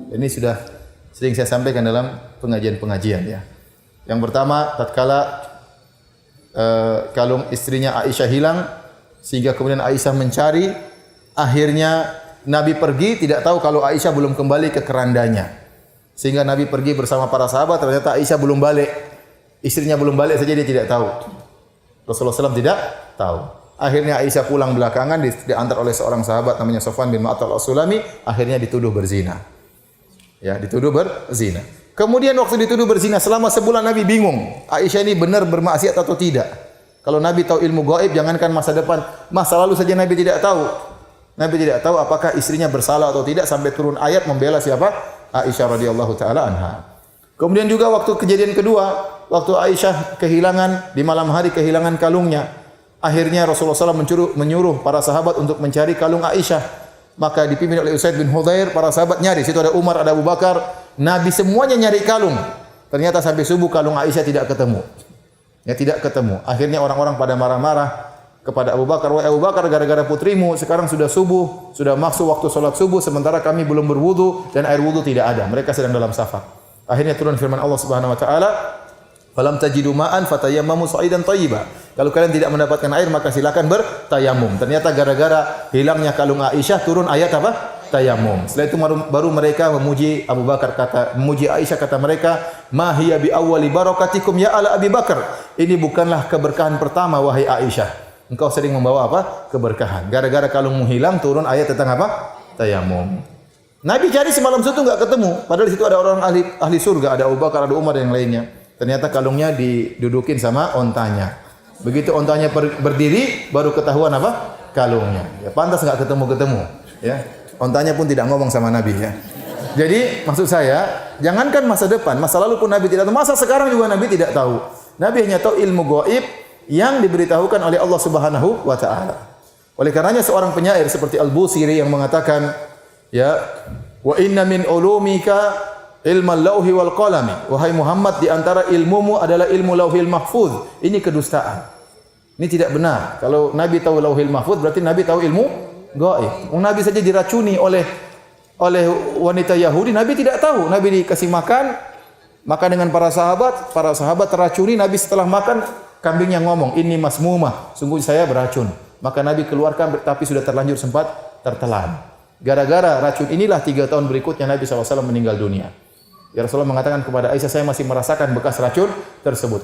Ini sudah sering saya sampaikan dalam pengajian-pengajian ya. Yang pertama, tatkala kalung istrinya Aisyah hilang sehingga kemudian Aisyah mencari, akhirnya Nabi pergi tidak tahu kalau Aisyah belum kembali ke kerandanya. Sehingga Nabi pergi bersama para sahabat, ternyata Aisyah belum balik. Istrinya belum balik saja dia tidak tahu. Rasulullah SAW tidak tahu. Akhirnya Aisyah pulang belakangan diantar oleh seorang sahabat namanya Sofwan bin Mu'attal As-Sulami, akhirnya dituduh berzina. Ya, dituduh berzina. Kemudian waktu dituduh berzina selama sebulan Nabi bingung, Aisyah ini benar bermaksiat atau tidak. Kalau Nabi tahu ilmu gaib, jangankan masa depan, masa lalu saja Nabi tidak tahu. Nabi tidak tahu apakah istrinya bersalah atau tidak sampai turun ayat membela siapa? Aisyah radhiyallahu taala anha. Kemudian juga waktu kejadian kedua, waktu Aisyah kehilangan di malam hari kehilangan kalungnya. Akhirnya Rasulullah SAW menyuruh para sahabat untuk mencari kalung Aisyah. Maka dipimpin oleh Usaid bin Hudzair, para sahabat nyari. Situ ada Umar, ada Abu Bakar. Nabi semuanya nyari kalung. Ternyata sampai subuh kalung Aisyah tidak ketemu. Ya, tidak ketemu. Akhirnya orang-orang pada marah-marah kepada Abu Bakar. Wahai Abu Bakar, gara-gara putrimu sekarang sudah subuh, sudah masuk waktu salat subuh, sementara kami belum berwudu dan air wudu tidak ada. Mereka sedang dalam safar. Akhirnya turun firman Allah Subhanahu wa taala, "Falam tajidu ma'an fatayammamu sa'idan thayyiba." Kalau kalian tidak mendapatkan air maka silakan bertayamum. Ternyata gara-gara hilangnya kalung Aisyah turun ayat apa? Tayamum. Setelah itu baru mereka memuji Abu Bakar, memuji Aisyah, kata mereka, "Ma hiya bi awwali barakatikum ya ala Abi Bakar." Ini bukanlah keberkahan pertama wahai Aisyah. Engkau sering membawa apa? Keberkahan. Gara-gara kalungmu hilang turun ayat tentang apa? Tayamum. Nabi cari semalam suntuk enggak ketemu. Padahal di situ ada orang ahli surga, ada Abu Bakar, ada Umar dan yang lainnya. Ternyata kalungnya didudukin sama ontanya. Begitu ontanya berdiri, baru ketahuan apa? Kalungnya. Ya, pantas enggak ketemu-ketemu. Ya, ontanya pun tidak ngomong sama Nabi ya. Jadi maksud saya, jangankan masa depan, masa lalu pun Nabi tidak tahu. Masa sekarang juga Nabi tidak tahu. Nabi hanya tahu ilmu gaib yang diberitahukan oleh Allah Subhanahu wa taala. Oleh karenanya seorang penyair seperti Al-Busiri yang mengatakan, ya, wa inna min ulumika ilmal lauhi wal qalami. Wahai Muhammad, di antara ilmumu adalah ilmu lauhil mahfuz. Ini kedustaan. Ini tidak benar. Kalau Nabi tahu lauhil mahfuz berarti Nabi tahu ilmu gaib. Nabi saja diracuni oleh wanita Yahudi, Nabi tidak tahu. Nabi dikasih makan dengan para sahabat teracuni. Nabi setelah makan, kambingnya ngomong, "Ini masmumah, sungguh saya beracun." Maka Nabi keluarkan tapi sudah terlanjur sempat tertelan. Gara-gara racun inilah 3 tahun berikutnya Nabi SAW meninggal dunia. Ya, Rasulullah mengatakan kepada Aisyah, "Saya masih merasakan bekas racun tersebut."